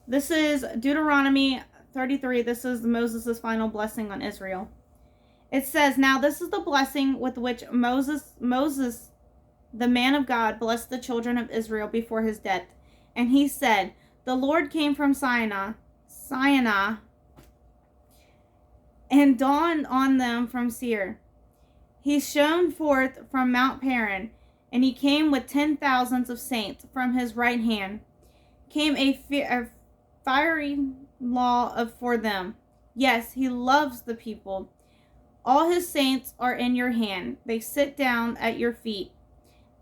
This is Deuteronomy 33. This is Moses' final blessing on Israel. It says, "Now this is the blessing with which Moses, the man of God, blessed the children of Israel before his death. And he said, the Lord came from Sinai, and dawned on them from Seir. He shone forth from Mount Paran, and he came with 10,000s of saints from his right hand. Came a fiery law for them. Yes, he loves the people. All his saints are in your hand. They sit down at your feet.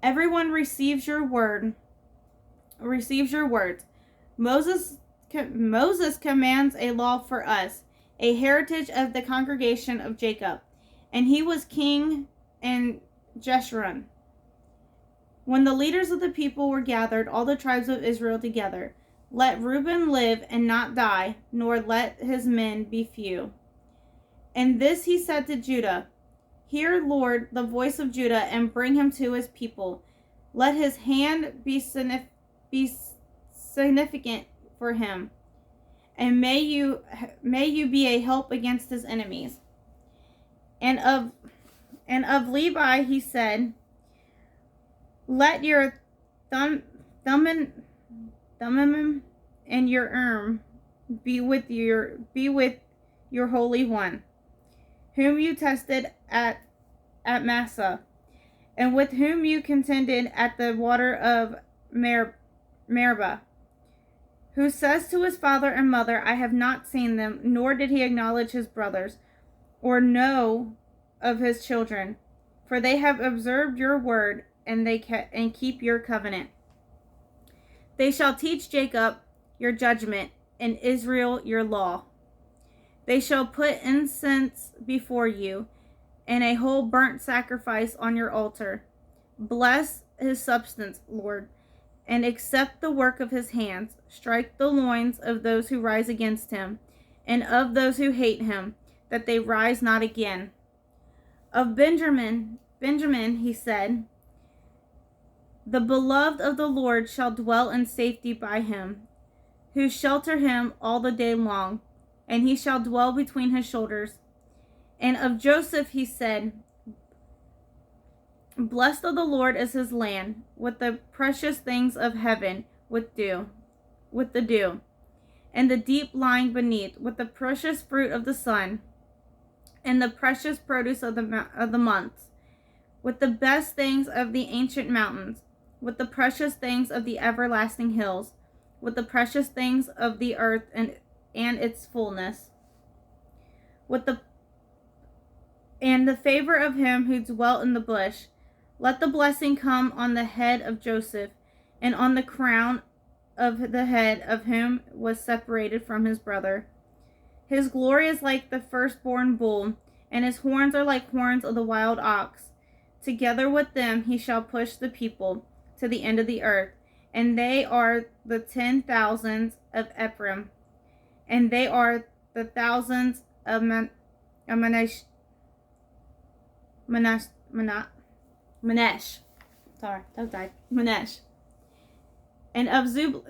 Everyone receives your words. Moses commands a law for us, a heritage of the congregation of Jacob. And he was king in Jeshurun. When the leaders of the people were gathered, all the tribes of Israel together, let Reuben live and not die, nor let his men be few. And this he said to Judah, hear, Lord, the voice of Judah, and bring him to his people. Let his hand be significant for him, and may you be a help against his enemies. And of Levi he said, let your Thummim and your be with your Holy One, whom you tested at Massah, and with whom you contended at the water of Meribah, who says to his father and mother, I have not seen them, nor did he acknowledge his brothers, or know of his children, for they have observed your word, and keep your covenant. They shall teach Jacob your judgment, and Israel your law. They shall put incense before you, and a whole burnt sacrifice on your altar. Bless his substance, Lord, and accept the work of his hands. Strike the loins of those who rise against him, and of those who hate him, that they rise not again. Of Benjamin, he said, the beloved of the Lord shall dwell in safety by him, who shelter him all the day long, and he shall dwell between his shoulders. And of Joseph he said, blessed of the Lord is his land, with the precious things of heaven, with the dew, and the deep lying beneath, with the precious fruit of the sun, and the precious produce of the months, with the best things of the ancient mountains, with the precious things of the everlasting hills, with the precious things of the earth and its fullness, and the favor of him who dwelt in the bush. Let the blessing come on the head of Joseph, and on the crown of the head of whom was separated from his brother. His glory is like the firstborn bull, and his horns are like horns of the wild ox. Together with them he shall push the people to the end of the earth, and they are the 10,000s of Ephraim, and they are the thousands of Manasseh. And of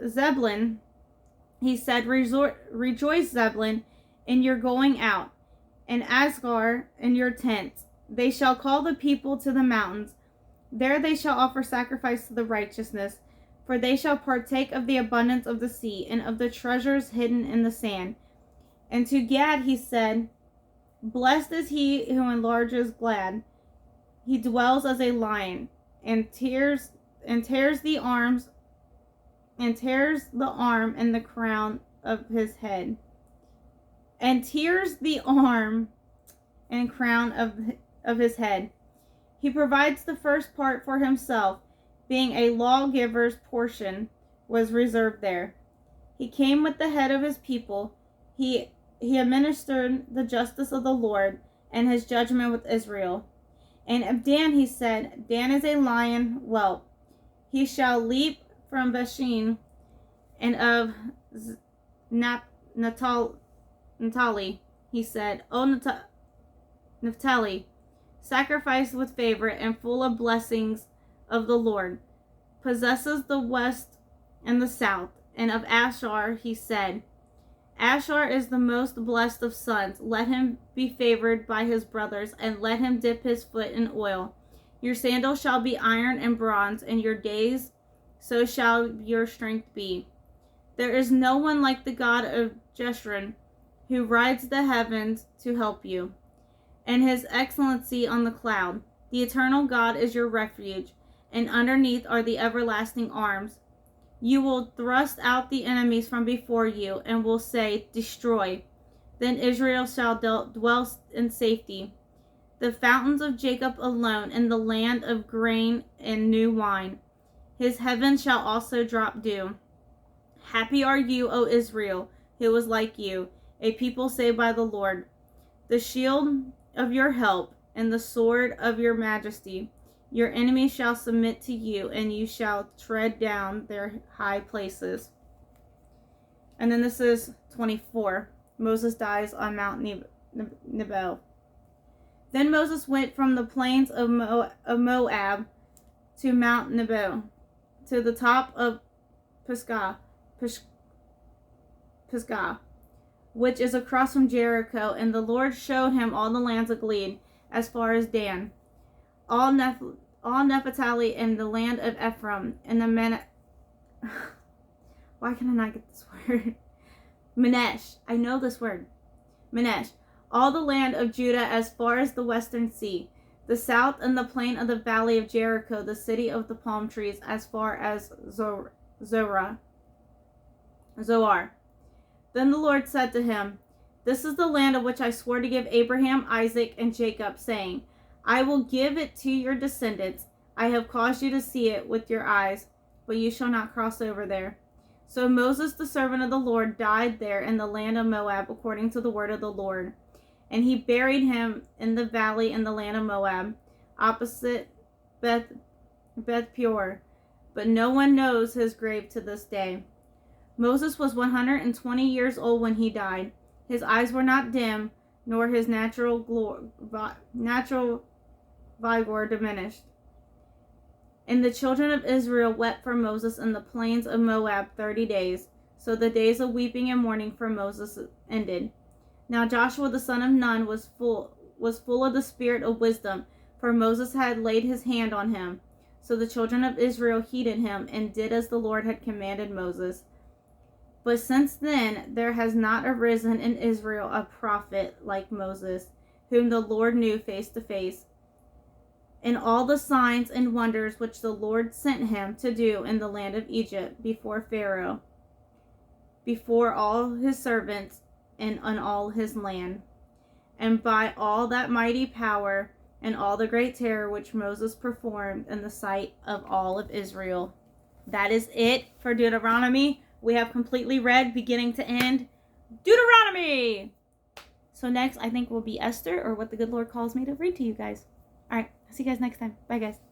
Zebulun he said, rejoice, Zebulun, in your going out, and Asgar in your tents. They shall call the people to the mountains. There they shall offer sacrifice to the righteousness, for they shall partake of the abundance of the sea, and of the treasures hidden in the sand. And to Gad he said, blessed is he who enlarges Gad. He dwells as a lion, and tears the arm and the crown of his head. And tears the arm and crown of his head. He provides the first part for himself, being a lawgiver's portion was reserved there. He came with the head of his people. He administered the justice of the Lord and his judgment with Israel. And of Dan he said, Dan is a lion whelp. He shall leap from Bashan. And of Naphtali he said, O Naphtali, sacrificed with favor and full of blessings of the Lord, possesses the west and the south. And of Ashar he said, Ashar is the most blessed of sons. Let him be favored by his brothers, and let him dip his foot in oil. Your sandal shall be iron and bronze, and your days so shall your strength be. There is no one like the God of Jeshurun, who rides the heavens to help you, and his excellency on the cloud. The eternal God is your refuge, and underneath are the everlasting arms. You will thrust out the enemies from before you, and will say, Destroy. Then Israel shall dwell in safety. The fountains of Jacob alone, in the land of grain and new wine. His heavens shall also drop dew. Happy are you, O Israel, who is like you, a people saved by the Lord. The shield of your help, and the sword of your majesty. Your enemies shall submit to you, and you shall tread down their high places. And then this is 24. Moses dies on Mount Nebo. Then Moses went from the plains of Moab to Mount Nebo, to the top of Pisgah, which is across from Jericho, and the Lord showed him all the lands of Gilead, as far as Dan, all Naphtali, and the land of Ephraim, and the why can I not get this word? Manesh. I know this word. Manesh. All the land of Judah as far as the western sea, the south and the plain of the valley of Jericho, the city of the palm trees, as far as Zoar. Then the Lord said to him, This is the land of which I swore to give Abraham, Isaac, and Jacob, saying, I will give it to your descendants. I have caused you to see it with your eyes, but you shall not cross over there. So Moses, the servant of the Lord, died there in the land of Moab, according to the word of the Lord. And he buried him in the valley in the land of Moab, opposite Beth Peor. But no one knows his grave to this day. Moses was 120 years old when he died. His eyes were not dim, nor his natural vigor diminished. And the children of Israel wept for Moses in the plains of Moab 30 days. So the days of weeping and mourning for Moses ended. Now Joshua the son of Nun was full of the spirit of wisdom, for Moses had laid his hand on him. So the children of Israel heeded him, and did as the Lord had commanded Moses. But since then there has not arisen in Israel a prophet like Moses, whom the Lord knew face to face. And all the signs and wonders which the Lord sent him to do in the land of Egypt before Pharaoh, before all his servants, and on all his land, and by all that mighty power and all the great terror which Moses performed in the sight of all of Israel. That is it for Deuteronomy. We have completely read, beginning to end, Deuteronomy. So next, I think will be Esther, or what the good Lord calls me to read to you guys. All right, I'll see you guys next time. Bye, guys.